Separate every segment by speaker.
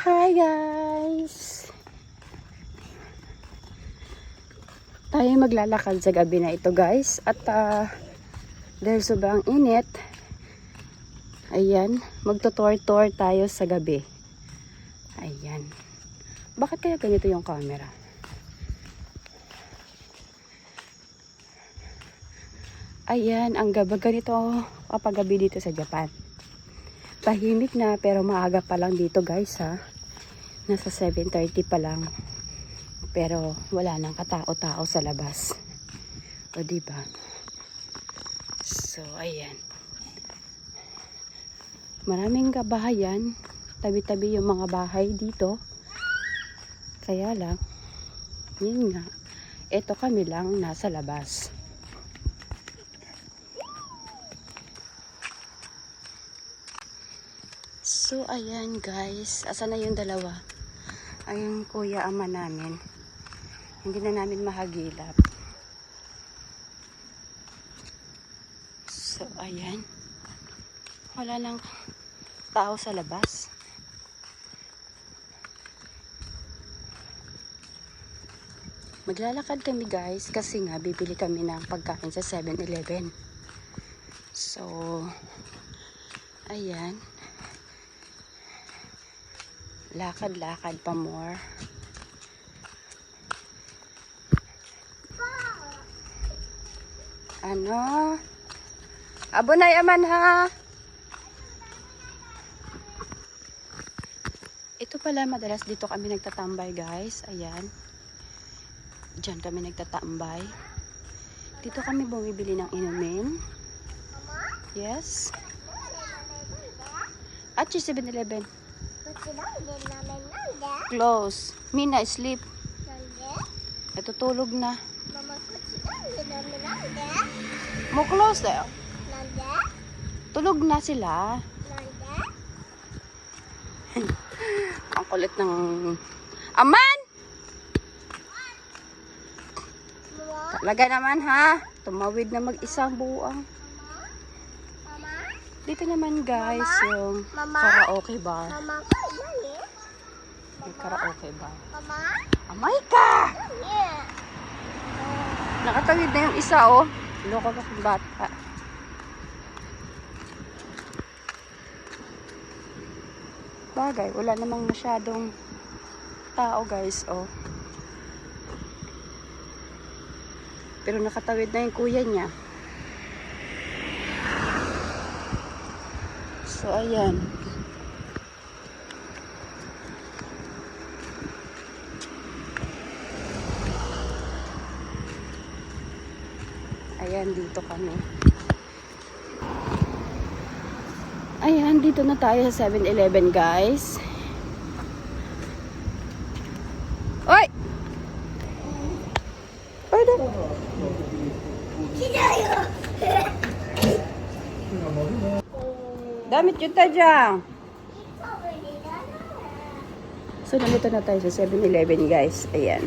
Speaker 1: Hi guys! Tayo maglalakad sa gabi na ito guys. At dahil sobrang init, ayan, magtutour-tour tayo sa gabi. Ayan. Bakit kaya ganito yung camera? Ayan, ang ganito kapag gabi dito sa Japan. Tahimik na pero maaga pa lang dito guys ha. Nasa 7:30 pa lang. Pero wala nang katao-tao sa labas. O diba? So ayan. Maraming kabahayan. Tabi-tabi yung mga bahay dito. Kaya lang, yun nga. Ito kami lang nasa labas. So, ayan guys. Asa na yung dalawa? Ayun kuya ama namin. Hindi na namin mahagilap. So, ayan. Wala nang tao sa labas. Maglalakad kami guys kasi nga bibili kami ng pagkain sa 7-Eleven. So, ayan. Lakad-lakad pa more. Ano? Abunay aman ha. Ito pala madalas dito kami nagtatambay guys. Ayan. Diyan kami nagtatambay. Dito kami bumibili ng inumin. Yes. At 7-Eleven. Close. Mina sleep. Natutulog na. Mo close daw. Tulog na sila. Ang kulit ng Aman! Talaga naman ha. Tumawid na mag-isang buwang. Dito naman guys yung karaoke bar. May karaoke bar. Amay ka! Nakatawid na yung isa oh. Loko ka kung bata. Bagay, wala namang masyadong tao guys oh. Pero nakatawid na yung kuya niya. So ayan. Ayan, dito kami. Ayan, dito na tayo sa 7-Eleven guys. Oy! Pwede. Damit yun tayo dyan. So, nandito na tayo sa 7-Eleven guys. Ayan.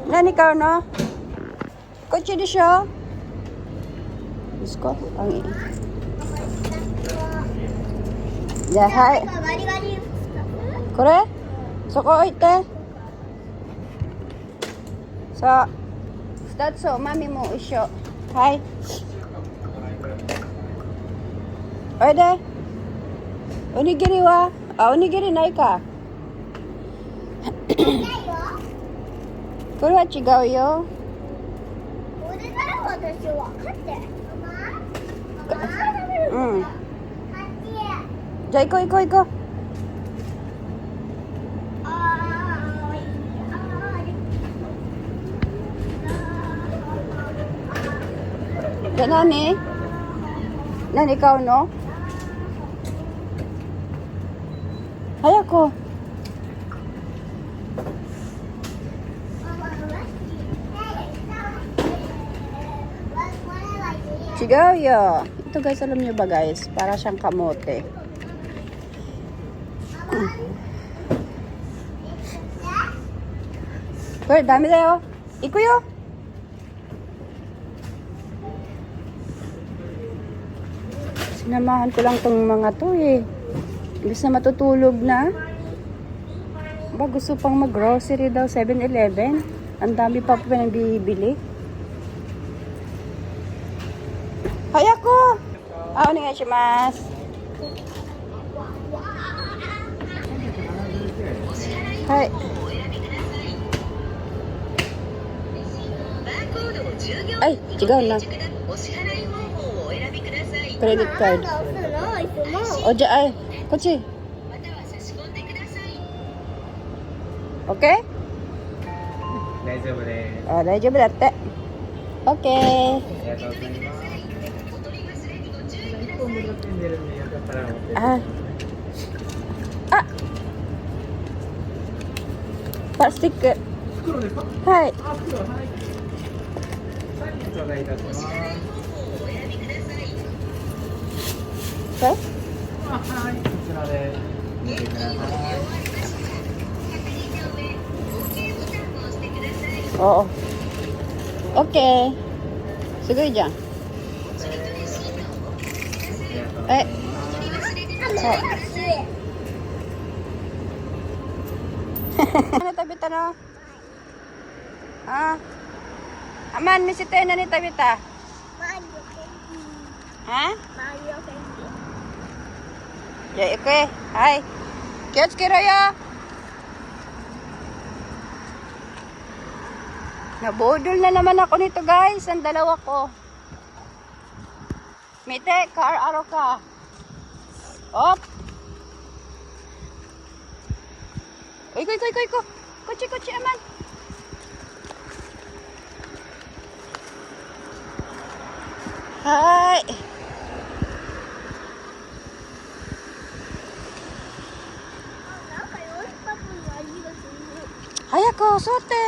Speaker 1: Nani ka no? Kotse di siya. Isko, ang i. Jahay. Kore? So ko ite. So, that's so mami mo isyo. Hi. Oide. Onigiri wa? Onigiri nai ka? これは違うよ。これなら私分かって。うん。じゃあ行こう行こう行こう。じゃあ何？何買うの？早く。Sigaw yo. Ito guys, alam nyo ba guys? Para siyang kamote. Pero dami tayo. Ikuyo. Sinamahan ko lang tong mga to eh. Imbis na matutulog na. Ba, gusto pang mag-grocery daw, 7-Eleven. Ang dami pa po nang bibili. Hayako! Onegaishimasu. Hai. Ay,違うな。クレジットカード。お、じゃあ、こっち。オッケー？
Speaker 2: 大丈夫です。
Speaker 1: あ、大丈夫だって。オッケー。
Speaker 2: ありがとうございます。1本戻ってんでるんで、よかったら持ってってください。
Speaker 1: あ、プラスチック。
Speaker 2: 袋ですか？
Speaker 1: はい。
Speaker 2: あ、袋、はい。頂戴いたします。
Speaker 1: これ？
Speaker 2: あ、はい、こちらで見てください。
Speaker 1: お、オッケー。すごいじゃん。はい。Ano tabi ta no? Ah. Aman, misite na ni tabi ta.
Speaker 3: Mario Candy.
Speaker 1: Ha?
Speaker 3: Mario Candy.
Speaker 1: Ya, okay. Hai. Kiyotsuke yo. Nabudol na naman ako nito, guys. Ang dalawa ko. Mite, car aro ka. Op. Iko. Kuchi, aman. Hai. Hayako, sote.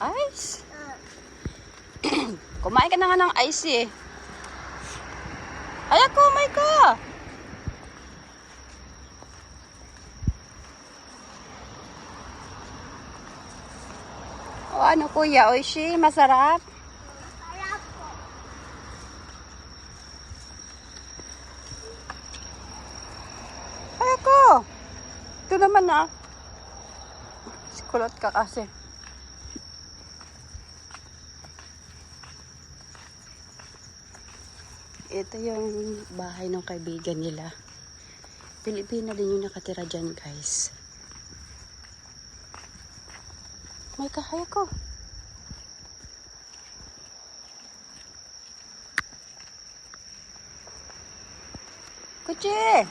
Speaker 1: Ice? Kumain ka na nga ng ice eh. Hayako, may ka. O ano kuya, oishi, masarap? Hayako. Ito naman na. Sikulot ka kasi. Ito yung bahay ng kaibigan nila. Pilipina din yung nakatira dyan, guys. May kahay ko. Kuchi!